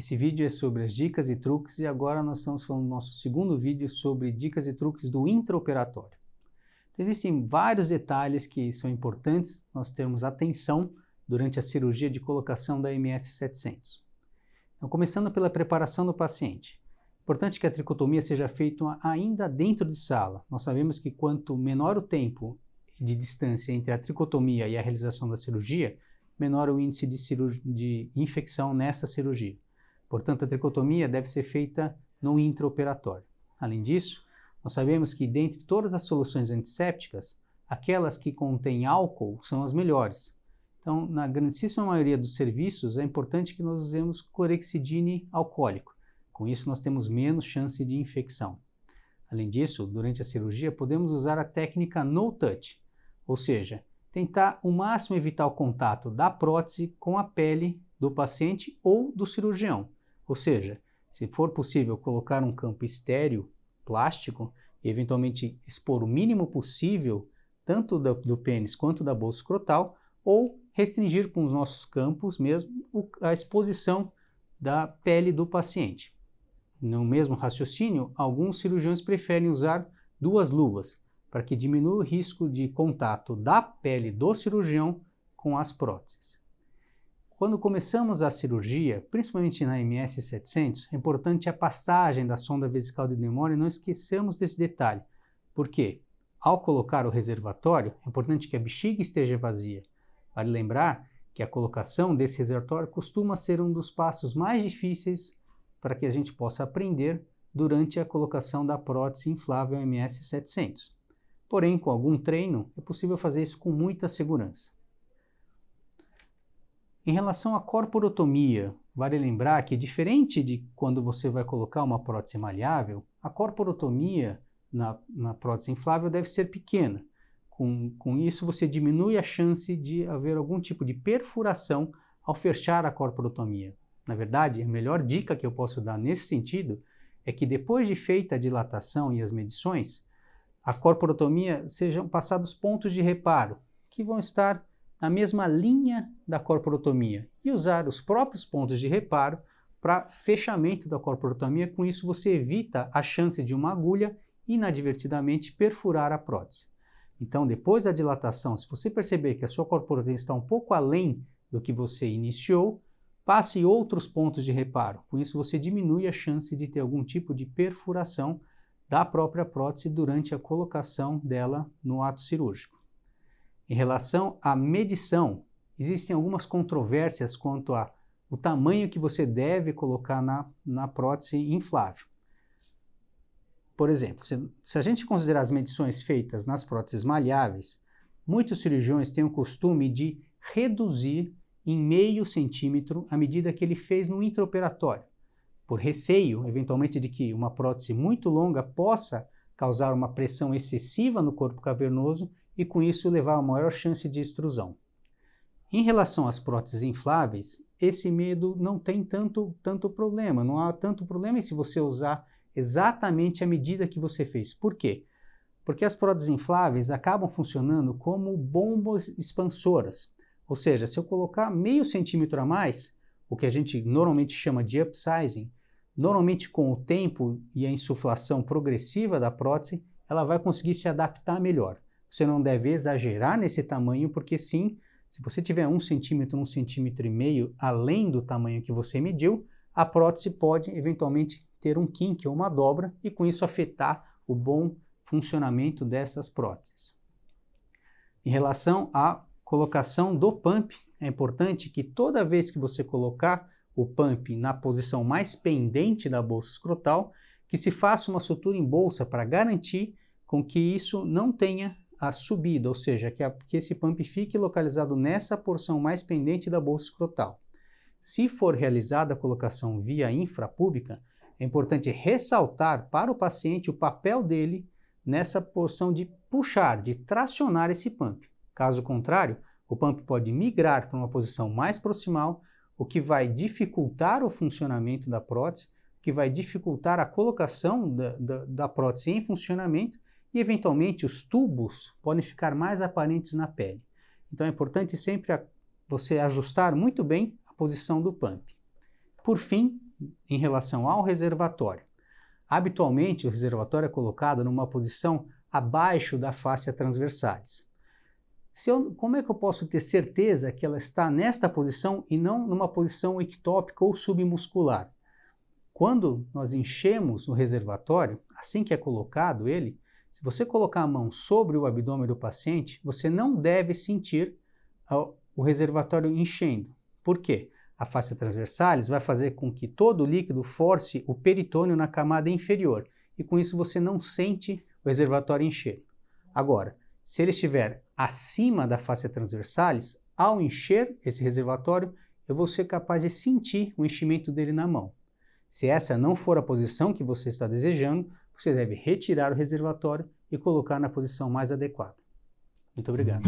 Esse vídeo é sobre as dicas e truques e agora nós estamos falando do nosso segundo vídeo sobre dicas e truques do intraoperatório. Então, existem vários detalhes que são importantes nós termos atenção durante a cirurgia de colocação da MS-700. Então, começando pela preparação do paciente. Importante que a tricotomia seja feita ainda dentro de sala. Nós sabemos que quanto menor o tempo de distância entre a tricotomia e a realização da cirurgia, menor o índice de infecção nessa cirurgia. Portanto, a tricotomia deve ser feita no intraoperatório. Além disso, nós sabemos que dentre todas as soluções antissépticas, aquelas que contêm álcool são as melhores. Então, na grandíssima maioria dos serviços, é importante que nós usemos clorexidine alcoólico. Com isso, nós temos menos chance de infecção. Além disso, durante a cirurgia, podemos usar a técnica no touch, ou seja, tentar ao máximo evitar o contato da prótese com a pele do paciente ou do cirurgião. Ou seja, se for possível colocar um campo estéril, plástico, e eventualmente expor o mínimo possível, tanto do pênis quanto da bolsa escrotal, ou restringir com os nossos campos mesmo a exposição da pele do paciente. No mesmo raciocínio, alguns cirurgiões preferem usar duas luvas, para que diminua o risco de contato da pele do cirurgião com as próteses. Quando começamos a cirurgia, principalmente na MS-700, é importante a passagem da sonda vesical de Demory e não esqueçamos desse detalhe. Por quê? Ao colocar o reservatório, é importante que a bexiga esteja vazia. Vale lembrar que a colocação desse reservatório costuma ser um dos passos mais difíceis para que a gente possa aprender durante a colocação da prótese inflável MS-700. Porém, com algum treino, é possível fazer isso com muita segurança. Em relação à corporotomia, vale lembrar que, diferente de quando você vai colocar uma prótese maleável, a corporotomia na prótese inflável deve ser pequena. Com isso, você diminui a chance de haver algum tipo de perfuração ao fechar a corporotomia. Na verdade, a melhor dica que eu posso dar nesse sentido é que depois de feita a dilatação e as medições, a corporotomia sejam passados pontos de reparo, que vão estar na mesma linha da corporotomia, e usar os próprios pontos de reparo para fechamento da corporotomia. Com isso, você evita a chance de uma agulha inadvertidamente perfurar a prótese. Então, depois da dilatação, se você perceber que a sua corporotomia está um pouco além do que você iniciou, passe outros pontos de reparo. Com isso, você diminui a chance de ter algum tipo de perfuração da própria prótese durante a colocação dela no ato cirúrgico. Em relação à medição, existem algumas controvérsias quanto ao tamanho que você deve colocar na prótese inflável. Por exemplo, se a gente considerar as medições feitas nas próteses maleáveis, muitos cirurgiões têm o costume de reduzir em 0,5 centímetro a medida que ele fez no intraoperatório, por receio, eventualmente, de que uma prótese muito longa possa causar uma pressão excessiva no corpo cavernoso e, com isso, levar a maior chance de extrusão. Em relação às próteses infláveis, esse medo não tem tanto problema. Não há tanto problema se você usar exatamente a medida que você fez. Por quê? Porque as próteses infláveis acabam funcionando como bombas expansoras. Ou seja, se eu colocar 0,5 centímetro a mais, o que a gente normalmente chama de upsizing, normalmente com o tempo e a insuflação progressiva da prótese, ela vai conseguir se adaptar melhor. Você não deve exagerar nesse tamanho, porque sim, se você tiver 1 centímetro, 1,5 centímetro além do tamanho que você mediu, a prótese pode eventualmente ter um kink ou uma dobra e com isso afetar o bom funcionamento dessas próteses. Em relação à colocação do pump, é importante que toda vez que você colocar o pump na posição mais pendente da bolsa escrotal, que se faça uma sutura em bolsa para garantir com que isso não tenha a subida, ou seja, que esse pump fique localizado nessa porção mais pendente da bolsa escrotal. Se for realizada a colocação via infrapúbica, é importante ressaltar para o paciente o papel dele nessa porção de puxar, de tracionar esse pump. Caso contrário, o pump pode migrar para uma posição mais proximal, o que vai dificultar o funcionamento da prótese, o que vai dificultar a colocação da prótese em funcionamento e, eventualmente, os tubos podem ficar mais aparentes na pele. Então, é importante sempre você ajustar muito bem a posição do pump. Por fim, em relação ao reservatório. Habitualmente, o reservatório é colocado numa posição abaixo da fáscia transversalis. Como é que eu posso ter certeza que ela está nesta posição e não numa posição ectópica ou submuscular? Quando nós enchemos o reservatório, assim que é colocado ele, se você colocar a mão sobre o abdômen do paciente, você não deve sentir o reservatório enchendo. Por quê? A fáscia transversalis vai fazer com que todo o líquido force o peritônio na camada inferior e com isso você não sente o reservatório encher. Agora, se ele estiver acima da fáscia transversalis, ao encher esse reservatório, eu vou ser capaz de sentir o enchimento dele na mão. Se essa não for a posição que você está desejando, você deve retirar o reservatório e colocar na posição mais adequada. Muito obrigado.